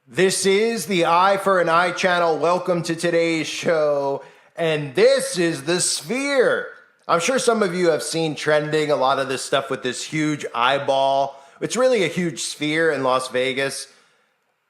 This is the Eye for an Eye channel. Welcome to today's show. And this is the Sphere. I'm sure some of you have seen trending a lot of this stuff with this huge eyeball. It's really a huge sphere in Las Vegas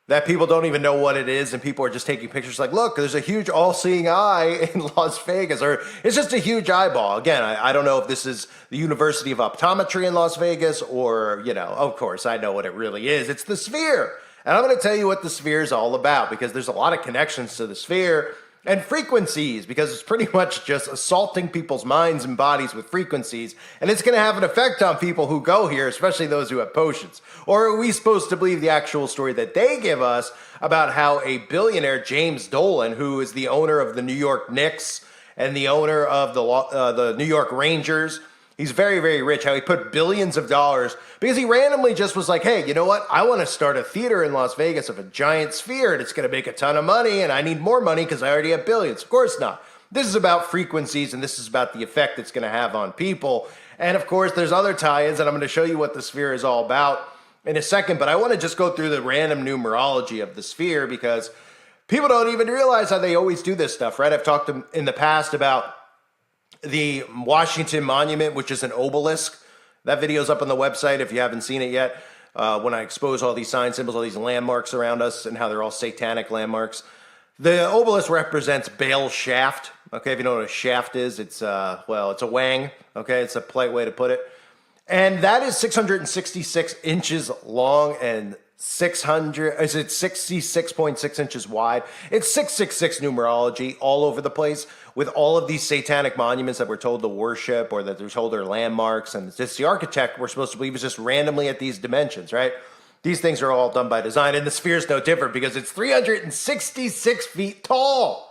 that people don't even know what it is. And people are just taking pictures like, look, there's a huge all-seeing eye in Las Vegas. Or it's just a huge eyeball. Again, I don't know if this is the University of Optometry in Las Vegas or, of course, I know what it really is. It's the Sphere. And I'm going to tell you what the Sphere is all about because there's a lot of connections to the Sphere and frequencies because it's pretty much just assaulting people's minds and bodies with frequencies. And it's going to have an effect on people who go here, especially those who have potions. Or are we supposed to believe the actual story that they give us about how a billionaire, James Dolan, who is the owner of the New York Knicks and the owner of the New York Rangers, he's very, very rich, how he put billions of dollars because he randomly just was like, hey, you know what? I want to start a theater in Las Vegas of a giant sphere and it's going to make a ton of money and I need more money because I already have billions. Of course not. This is about frequencies and this is about the effect it's going to have on people. And of course, there's other tie-ins and I'm going to show you what the Sphere is all about in a second. But I want to just go through the random numerology of the Sphere because people don't even realize how they always do this stuff, right? I've talked in the past about the Washington Monument, which is an obelisk. That video's up on the website if you haven't seen it yet. When I expose all these sign symbols, all these landmarks around us and how they're all satanic landmarks. The obelisk represents Baal's shaft. Okay, if you know what a shaft is, it's it's a wang. Okay, it's a polite way to put it. And that is 666 inches long and 66.6 inches wide. It's 666 numerology all over the place with all of these satanic monuments that we're told to worship or that they're told are landmarks. And it's just the architect we're supposed to believe is just randomly at these dimensions, right? These things are all done by design. And the Sphere is no different because it's 366 feet tall.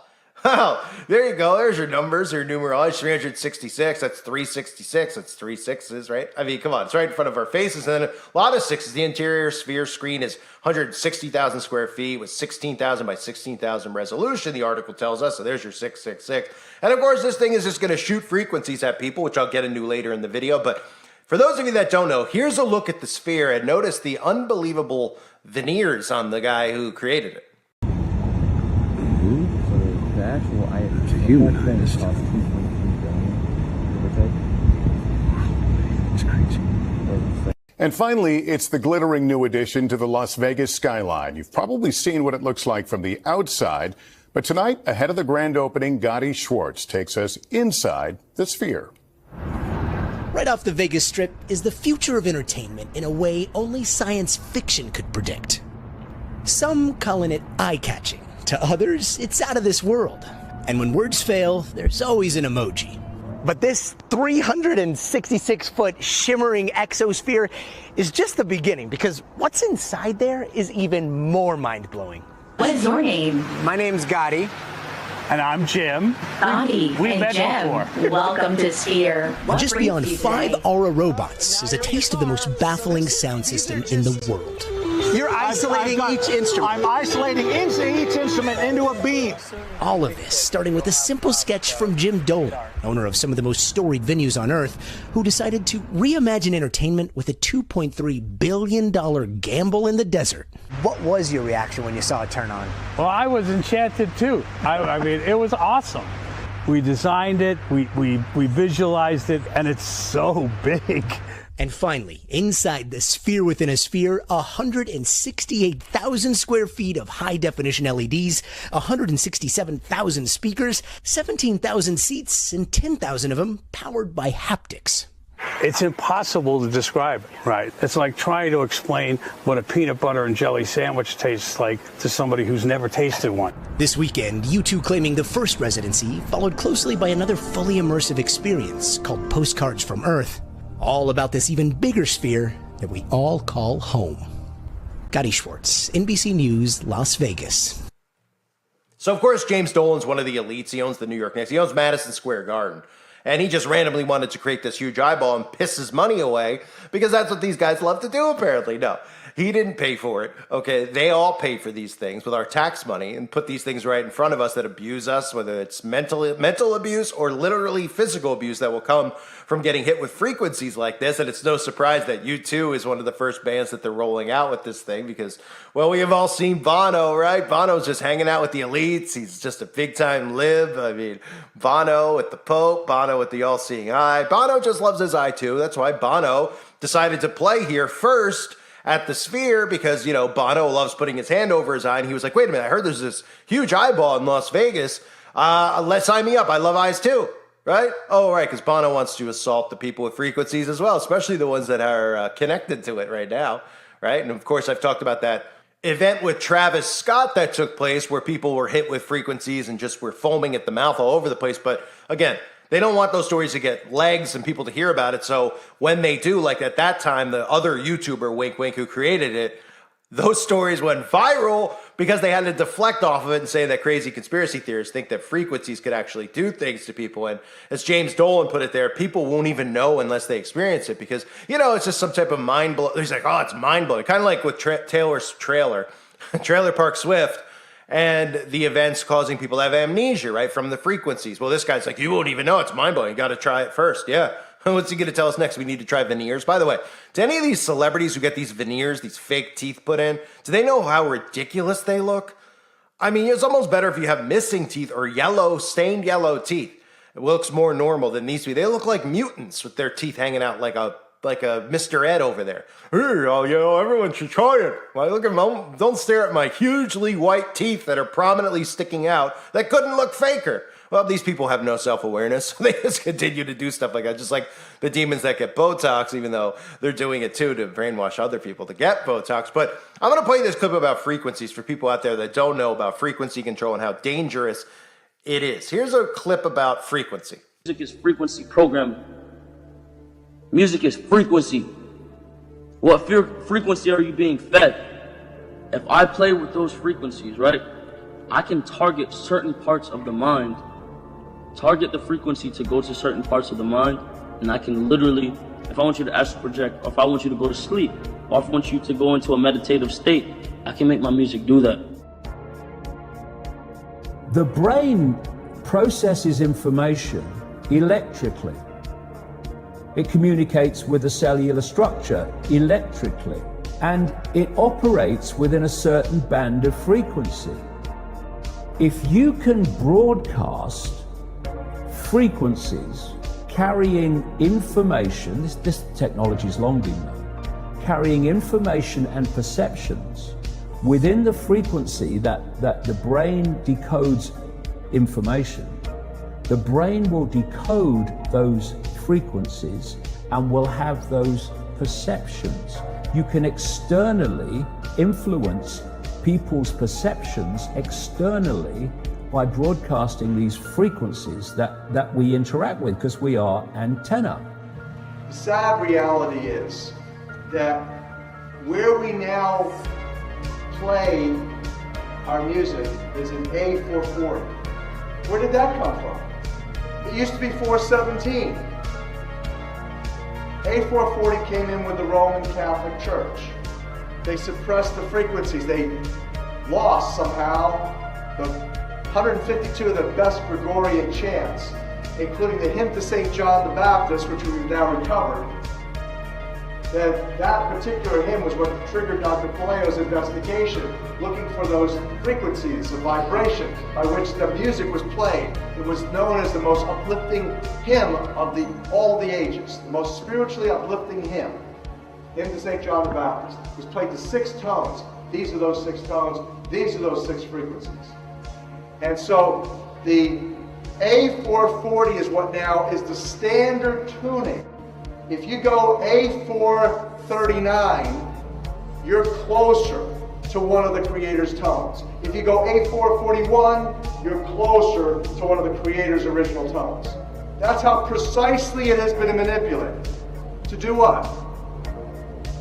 Wow, there you go. There's your numbers, your numerology. 366, that's 366, that's three sixes, right? I mean, come on, it's right in front of our faces. And then a lot of sixes. The interior Sphere screen is 160,000 square feet with 16,000 by 16,000 resolution, the article tells us. So there's your 666. And of course, this thing is just going to shoot frequencies at people, which I'll get into later in the video. But for those of you that don't know, here's a look at the Sphere and notice the unbelievable veneers on the guy who created it. To humanized. It's crazy. And finally, it's the glittering new addition to the Las Vegas skyline. You've probably seen what it looks like from the outside, but tonight, ahead of the grand opening, Gadi Schwartz takes us inside the Sphere. Right off the Vegas Strip is the future of entertainment in a way only science fiction could predict. Some calling it eye-catching. To others, it's out of this world. And when words fail, there's always an emoji. But this 366-foot shimmering exosphere is just the beginning, because what's inside there is even more mind-blowing. What is your name? My name's Gadi. And I'm Jim. Gadi We've met Jim. before. Welcome to Sphere. Just beyond 5 Aura robots is a taste of the most baffling sound system in the world. You're isolating each instrument. I'm isolating each instrument into a beam. All of this starting with a simple sketch from Jim Dolan, owner of some of the most storied venues on Earth, who decided to reimagine entertainment with a $2.3 billion gamble in the desert. What was your reaction when you saw it turn on? Well, I was enchanted too. I mean, it was awesome. We designed it, we visualized it, and it's so big. And finally, inside the Sphere within a Sphere, 168,000 square feet of high-definition LEDs, 167,000 speakers, 17,000 seats, and 10,000 of them powered by haptics. It's impossible to describe it, right? It's like trying to explain what a peanut butter and jelly sandwich tastes like to somebody who's never tasted one. This weekend, U2 claiming the first residency, followed closely by another fully immersive experience called Postcards from Earth. All about this even bigger sphere that we all call home. Gadi Schwartz, NBC News, Las Vegas. So, of course, James Dolan's one of the elites. He owns the New York Knicks. He owns Madison Square Garden. And he just randomly wanted to create this huge eyeball and piss his money away because that's what these guys love to do, apparently. No. He didn't pay for it. Okay, they all pay for these things with our tax money and put these things right in front of us that abuse us, whether it's mental abuse or literally physical abuse that will come from getting hit with frequencies like this. And it's no surprise that U2 is one of the first bands that they're rolling out with this thing because, well, we have all seen Bono, right? Bono's just hanging out with the elites. He's just a big time lib. I mean, Bono with the Pope, Bono with the all-seeing eye. Bono just loves his eye too. That's why Bono decided to play here first at the Sphere because, you know, Bono loves putting his hand over his eye. And he was like, wait a minute, I heard there's this huge eyeball in Las Vegas. Let's sign me up. I love eyes too, right? Oh, right, because Bono wants to assault the people with frequencies as well, especially the ones that are connected to it right now, right? And of course, I've talked about that event with Travis Scott that took place where people were hit with frequencies and just were foaming at the mouth all over the place. But again, they don't want those stories to get legs and people to hear about it. So when they do, like at that time, the other YouTuber, Wink Wink, who created it, those stories went viral because they had to deflect off of it and say that crazy conspiracy theorists think that frequencies could actually do things to people. And as James Dolan put it there, people won't even know unless they experience it because, you know, it's just some type of mind blow. He's like, oh, it's mind blowing. Kind of like with Taylor's Trailer Park Swift. And the events causing people to have amnesia, right, from the frequencies. Well, this guy's like, you won't even know. It's mind-blowing. You got to try it first. Yeah. What's he going to tell us next? We need to try veneers. By the way, do any of these celebrities who get these veneers, these fake teeth put in, do they know how ridiculous they look? I mean, it's almost better if you have missing teeth or stained yellow teeth. It looks more normal than these. They look like mutants with their teeth hanging out like a Mr. Ed over there. Hey, everyone should try it. Well, look at them. Don't stare at my hugely white teeth that are prominently sticking out that couldn't look faker. Well, these people have no self-awareness. They just continue to do stuff like that, just like the demons that get Botox, even though they're doing it too to brainwash other people to get Botox. But I'm going to play this clip about frequencies for people out there that don't know about frequency control and how dangerous it is. Here's a clip about frequency. Music is frequency programming. Music is frequency. What frequency are you being fed? If I play with those frequencies, right, I can target certain parts of the mind, target the frequency to go to certain parts of the mind, and I can literally, if I want you to astral project, or if I want you to go to sleep, or if I want you to go into a meditative state, I can make my music do that. The brain processes information electrically. It communicates with the cellular structure electrically, and it operates within a certain band of frequency. If you can broadcast frequencies carrying information, this technology has long been known, carrying information and perceptions within the frequency that the brain decodes information, the brain will decode those frequencies and will have those perceptions. You can externally influence people's perceptions externally by broadcasting these frequencies that we interact with because we are antenna. The sad reality is that where we now play our music is an A440. Where did that come from? It used to be 417. A440 came in with the Roman Catholic Church. They suppressed the frequencies. They lost somehow the 152 of the best Gregorian chants, including the hymn to St. John the Baptist, which we've now recovered. That particular hymn was what triggered Dr. Palaio's investigation, looking for those frequencies of vibration by which the music was played. It was known as the most uplifting hymn of all the ages, the most spiritually uplifting hymn. Hymn to St. John the Baptist was played to 6 tones. These are those 6 tones. These are those 6 frequencies. And so the A440 is what now is the standard tuning. If you go A439, you're closer to one of the Creator's tones. If you go A441, you're closer to one of the Creator's original tones. That's how precisely it has been manipulated. To do what?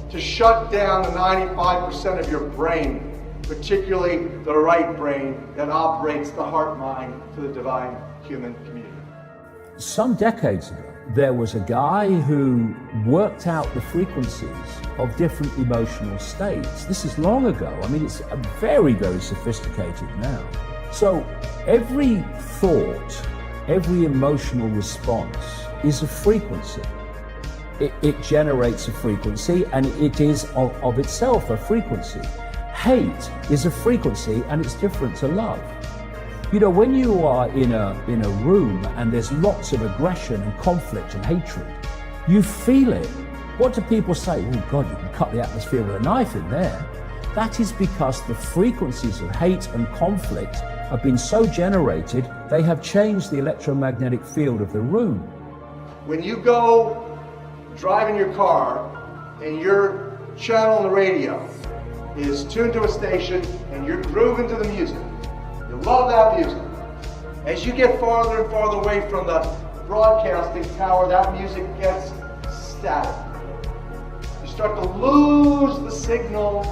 To shut down the 95% of your brain, particularly the right brain that operates the heart-mind to the divine human community. Some decades ago, there was a guy who worked out the frequencies of different emotional states. This is long ago. I mean, it's very, very sophisticated now. So every thought, every emotional response is a frequency. It generates a frequency, and it is of itself a frequency. Hate is a frequency, and it's different to love. You know, when you are in a room and there's lots of aggression and conflict and hatred, you feel it. What do people say? Oh God, you can cut the atmosphere with a knife in there. That is because the frequencies of hate and conflict have been so generated, they have changed the electromagnetic field of the room. When you go driving your car and your channel on the radio is tuned to a station and you're grooving to the music, you love that music. As you get farther and farther away from the broadcasting tower, that music gets static. You start to lose the signal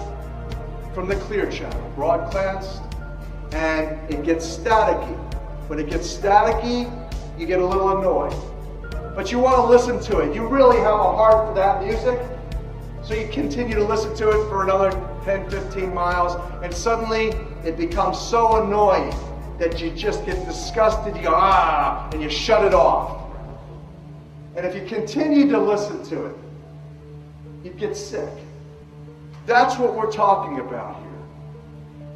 from the clear channel, broadcast, and it gets staticky. When it gets staticky, you get a little annoyed. But you want to listen to it. You really have a heart for that music, so you continue to listen to it for another 10, 15 miles, and suddenly it becomes so annoying that you just get disgusted, you go, ah, and you shut it off. And if you continue to listen to it, you get sick. That's what we're talking about here.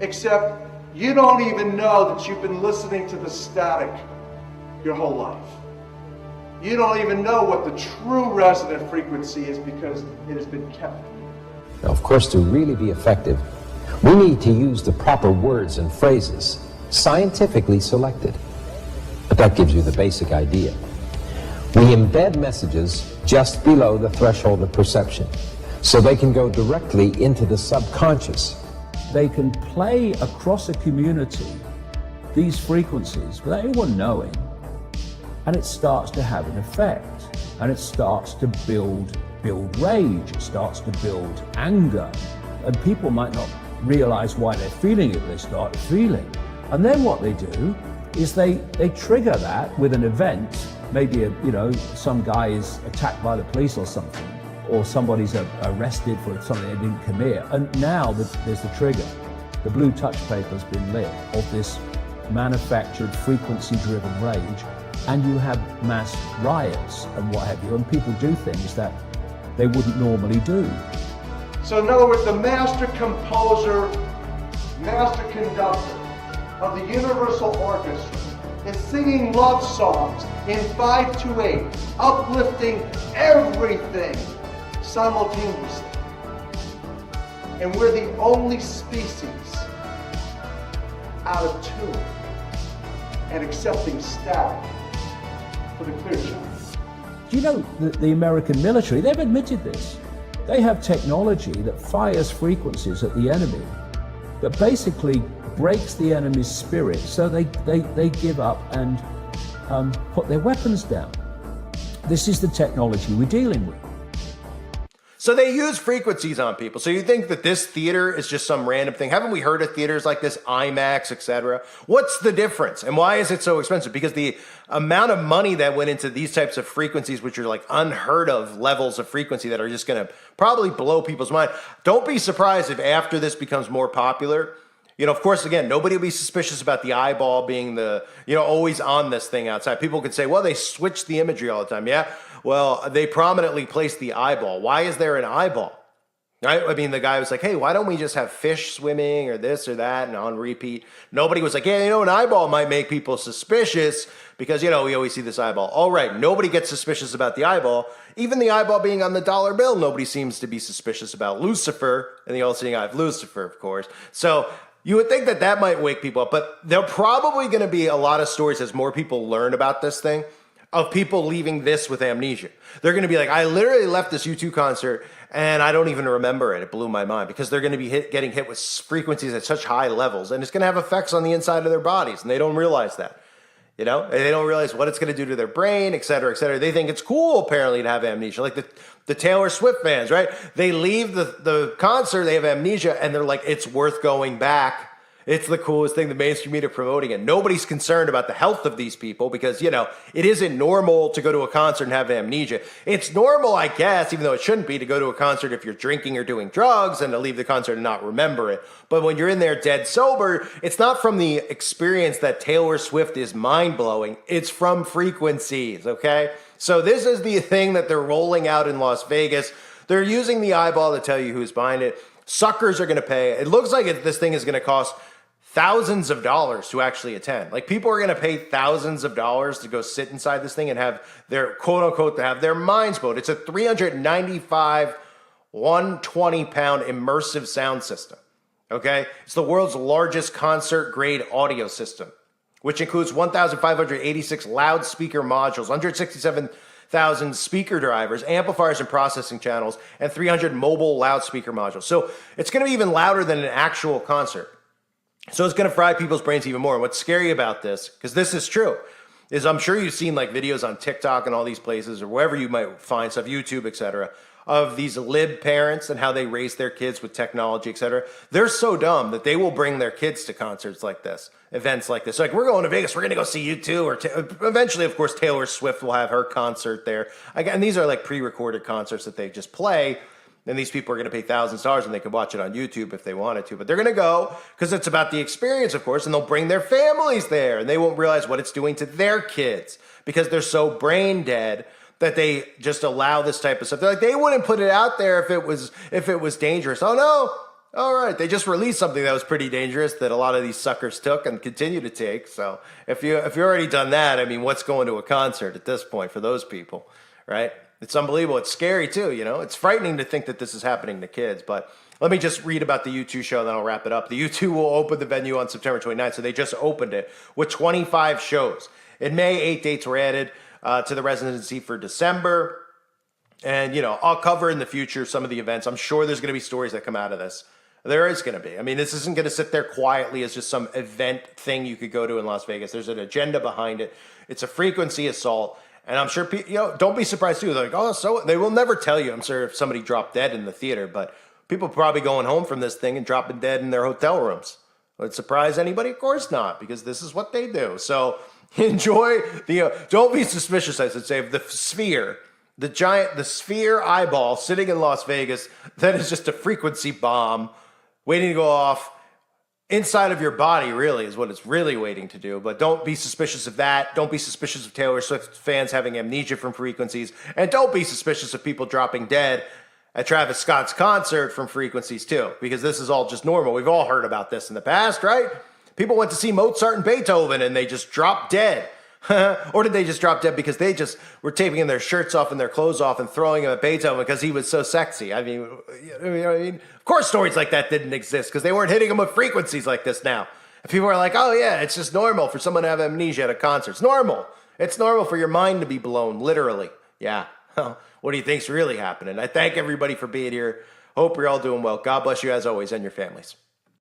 Except you don't even know that you've been listening to the static your whole life. You don't even know what the true resonant frequency is because it has been kept. Now, of course, to really be effective, we need to use the proper words and phrases, scientifically selected. But that gives you the basic idea. We embed messages just below the threshold of perception, so they can go directly into the subconscious. They can play across a community these frequencies without anyone knowing, and it starts to have an effect, and it starts to build rage, it starts to build anger, and people might not realize why they're feeling it, they start feeling. And then what they do is they trigger that with an event, maybe some guy is attacked by the police or something, or somebody's arrested for something they didn't commit, and now there's the trigger. The blue touch paper's been lit of this manufactured frequency-driven rage, and you have mass riots and what have you, and people do things that they wouldn't normally do. So in other words, the master composer, master conductor of the Universal Orchestra is singing love songs in 5/8, uplifting everything simultaneously. And we're the only species out of tune and accepting static for the clear channel. Do you know that the American military, they've admitted this. They have technology that fires frequencies at the enemy that basically breaks the enemy's spirit, so they give up and put their weapons down. This is the technology we're dealing with. So they use frequencies on people. So you think that this theater is just some random thing? Haven't we heard of theaters like this, IMAX, etc.? What's the difference? And why is it so expensive? Because the amount of money that went into these types of frequencies, which are like unheard of levels of frequency that are just going to probably blow people's mind. Don't be surprised if after this becomes more popular, of course, again, nobody will be suspicious about the eyeball being the, always on this thing outside. People could say, well, they switch the imagery all the time. Yeah. Well, they prominently placed the eyeball. Why is there an eyeball? Right? I mean, the guy was like, hey, why don't we just have fish swimming or this or that and on repeat? Nobody was like, yeah, an eyeball might make people suspicious because, we always see this eyeball. All right, nobody gets suspicious about the eyeball. Even the eyeball being on the dollar bill, nobody seems to be suspicious about Lucifer and the all-seeing eye of Lucifer, of course. So you would think that might wake people up, but there are probably going to be a lot of stories as more people learn about this thing of people leaving this with amnesia. They're going to be like, I literally left this U2 concert and I don't even remember it. It blew my mind because they're going to be getting hit with frequencies at such high levels, and it's going to have effects on the inside of their bodies, and they don't realize that. They don't realize what it's going to do to their brain, et cetera, et cetera. They think it's cool, apparently, to have amnesia. Like the Taylor Swift fans, right? They leave the concert, they have amnesia, and they're like, it's worth going back. It's the coolest thing, the mainstream media promoting it. Nobody's concerned about the health of these people because, you know, it isn't normal to go to a concert and have amnesia. It's normal, I guess, even though it shouldn't be, to go to a concert if you're drinking or doing drugs and to leave the concert and not remember it. But when you're in there dead sober, it's not from the experience that Taylor Swift is mind-blowing. It's from frequencies, okay? So this is the thing that they're rolling out in Las Vegas. They're using the eyeball to tell you who's behind it. Suckers are going to pay. It looks like this thing is going to cost thousands of dollars to actually attend. Like, people are going to pay thousands of dollars to go sit inside this thing and have their, quote unquote, to have their minds blown. It's a 395, 120-pound immersive sound system. Okay? It's the world's largest concert-grade audio system, which includes 1,586 loudspeaker modules, 167,000 speaker drivers, amplifiers and processing channels, and 300 mobile loudspeaker modules. So it's going to be even louder than an actual concert. So it's going to fry people's brains even more. And what's scary about this, because this is true, is I'm sure you've seen like videos on TikTok and all these places or wherever you might find stuff, YouTube, etc., of these lib parents and how they raise their kids with technology, etc. They're so dumb that they will bring their kids to concerts like this, events like this. Like, we're going to Vegas, we're going to go see U2, or eventually, of course, Taylor Swift will have her concert there. And these are like pre-recorded concerts that they just play. And these people are going to pay thousands of dollars and they can watch it on YouTube if they wanted to. But they're going to go because it's about the experience, of course, and they'll bring their families there and they won't realize what it's doing to their kids because they're so brain dead that they just allow this type of stuff. They're like, they wouldn't put it out there if it was dangerous. Oh no. All right. They just released something that was pretty dangerous that a lot of these suckers took and continue to take. So if you've already done that, I mean, what's going to a concert at this point for those people, right? It's unbelievable. It's scary too, you know. It's frightening to think that this is happening to kids. But let me just read about the U2 show, and then I'll wrap it up. The U2 will open the venue on September 29th, so they just opened it with 25 shows. In May, 8 dates were added to the residency for December. And, you know, I'll cover in the future some of the events. I'm sure there's going to be stories that come out of this. There is going to be. I mean, this isn't going to sit there quietly as just some event thing you could go to in Las Vegas. There's an agenda behind it. It's a frequency assault. And I'm sure, you know, don't be surprised too. They're like, oh, so they will never tell you, I'm sure, if somebody dropped dead in the theater, but people probably going home from this thing and dropping dead in their hotel rooms. Would it surprise anybody? Of course not, because this is what they do. So enjoy don't be suspicious, I should say, of the sphere, the sphere eyeball sitting in Las Vegas that is just a frequency bomb waiting to go off. Inside of your body, really, is what it's really waiting to do. But don't be suspicious of that. Don't be suspicious of Taylor Swift fans having amnesia from frequencies. And don't be suspicious of people dropping dead at Travis Scott's concert from frequencies, too. Because this is all just normal. We've all heard about this in the past, right? People went to see Mozart and Beethoven and they just dropped dead. Or did they just drop dead because they just were taping their shirts off and their clothes off and throwing them at Beethoven because he was so sexy? I mean, of course stories like that didn't exist because they weren't hitting them with frequencies like this now. And people are like, oh yeah, it's just normal for someone to have amnesia at a concert. It's normal. It's normal for your mind to be blown, literally. Yeah. What do you think's really happening? I thank everybody for being here. Hope you're all doing well. God bless you as always and your families.